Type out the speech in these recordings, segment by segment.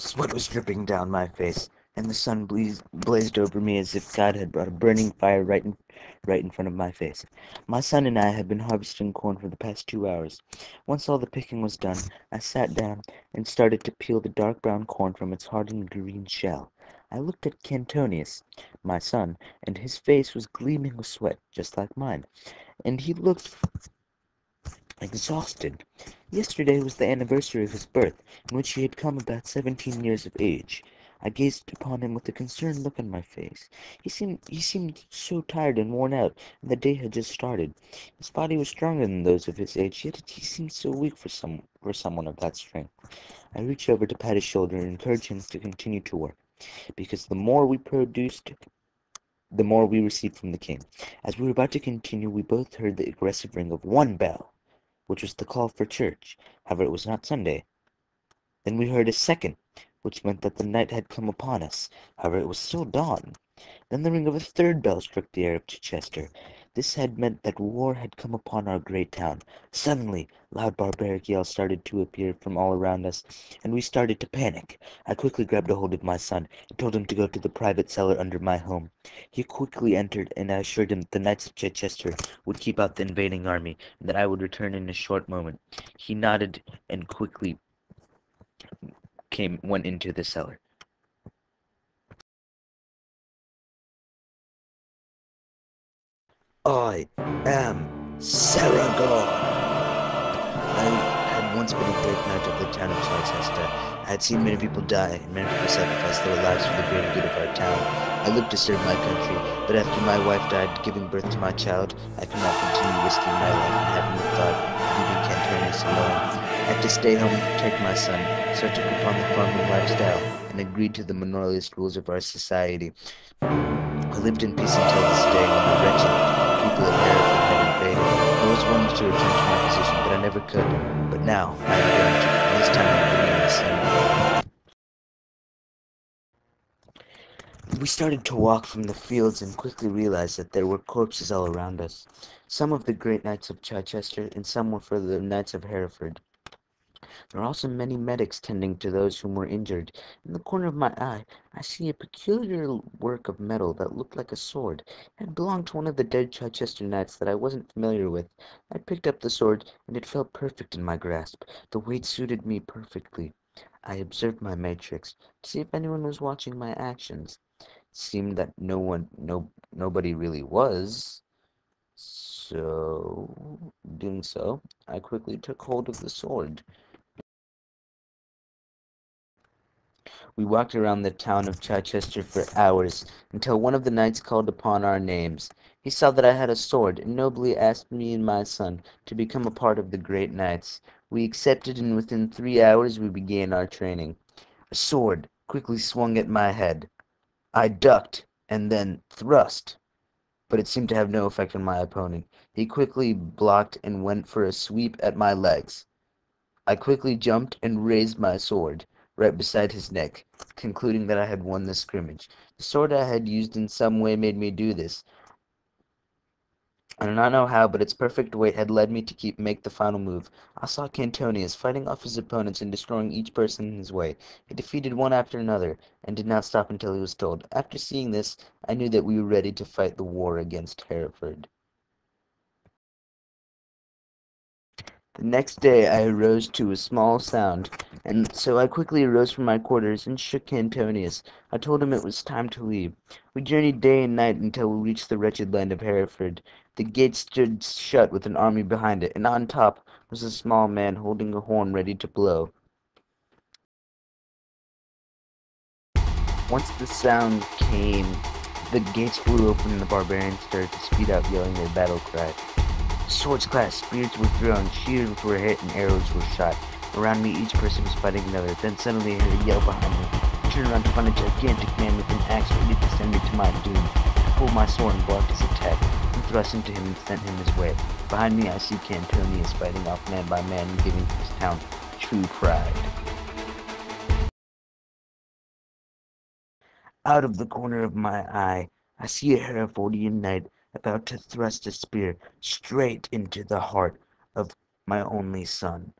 Sweat was dripping down my face, and the sun blazed over me as if God had brought a burning fire right in front of my face. My son and I had been harvesting corn for the past 2 hours. Once all the picking was done, I sat down and started to peel the dark brown corn from its hardened green shell. I looked at Cantonius, my son, and his face was gleaming with sweat, just like mine, and he looked exhausted. Yesterday was the anniversary of his birth, in which he had come about 17 years of age. I gazed upon him with a concerned look on my face. He seemed so tired and worn out, and the day had just started. His body was stronger than those of his age, yet he seemed so weak for someone of that strength. I reached over to pat his shoulder and encourage him to continue to work, because the more we produced, the more we received from the king. As we were about to continue, we both heard the aggressive ring of one bell, which was the call for church. However, it was not Sunday. Then we heard a second, which meant that the night had come upon us. However, it was still dawn. Then the ring of a third bell struck the air of Chichester. This had meant that war had come upon our great town. Suddenly, loud barbaric yells started to appear from all around us, and we started to panic. I quickly grabbed a hold of my son and told him to go to the private cellar under my home. He quickly entered, and I assured him that the knights of Chichester would keep out the invading army, and that I would return in a short moment. He nodded and quickly went into the cellar. I am Seragon. I had once been a great knight of the town of Chichester. I had seen many people die and many people sacrifice their lives for the greater good of our town. I lived to serve my country, but after my wife died, giving birth to my child, I could not continue risking my life and having the thought of leaving Cantonius alone. I had to stay home and protect my son, so I took upon the farming lifestyle and agreed to the monopolist rules of our society. I lived in peace until this day when the wretched people of Hereford had invaded. I always wanted to return to my position, but I never could. But now I am going to, and this time I'm bringing my son. We started to walk from the fields and quickly realized that there were corpses all around us. Some of the great knights of Chichester, and some were for the knights of Hereford. There are also many medics tending to those whom were injured. In the corner of my eye, I see a peculiar work of metal that looked like a sword. It had belonged to one of the dead Chichester knights that I wasn't familiar with. I picked up the sword, and it felt perfect in my grasp. The weight suited me perfectly. I observed my matrix to see if anyone was watching my actions. It seemed that nobody really was. So, doing so, I quickly took hold of the sword. We walked around the town of Chichester for hours, until one of the knights called upon our names. He saw that I had a sword, and nobly asked me and my son to become a part of the great knights. We accepted, and within 3 hours we began our training. A sword quickly swung at my head. I ducked, and then thrust, but it seemed to have no effect on my opponent. He quickly blocked and went for a sweep at my legs. I quickly jumped and raised my sword right beside his neck, concluding that I had won the scrimmage. The sword I had used in some way made me do this. I do not know how, but its perfect weight had led me to make the final move. I saw Cantonius fighting off his opponents and destroying each person in his way. He defeated one after another, and did not stop until he was told. After seeing this, I knew that we were ready to fight the war against Hereford. The next day I arose to a small sound, and so I quickly arose from my quarters and shook Antonius. I told him it was time to leave. We journeyed day and night until we reached the wretched land of Hereford. The gate stood shut with an army behind it, and on top was a small man holding a horn ready to blow. Once the sound came, the gates flew open and the barbarians started to speed out, yelling their battle cry. Swords clashed, spears were thrown, shields were hit, and arrows were shot. Around me, each person was fighting another. Then suddenly I heard a yell behind me. I turned around to find a gigantic man with an axe ready to send me to my doom. I pulled my sword and blocked his attack, and thrust into him and sent him his way. Behind me, I see Cantonius fighting off man by man and giving his town true pride. Out of the corner of my eye, I see a Herefordian knight about to thrust a spear straight into the heart of my only son.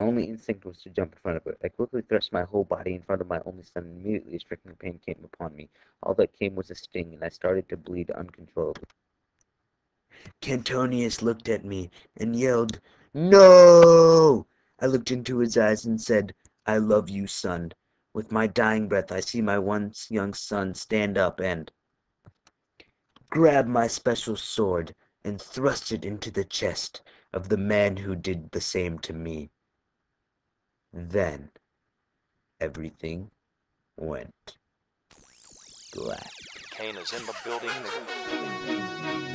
My only instinct was to jump in front of it. I quickly thrust my whole body in front of my only son, and immediately a striking pain came upon me. All that came was a sting, and I started to bleed uncontrollably. Cantonius looked at me and yelled, "No!" I looked into his eyes and said, "I love you, son." With my dying breath, I see my once young son stand up and grab my special sword and thrust it into the chest of the man who did the same to me. Then everything went black. Kane is in the building.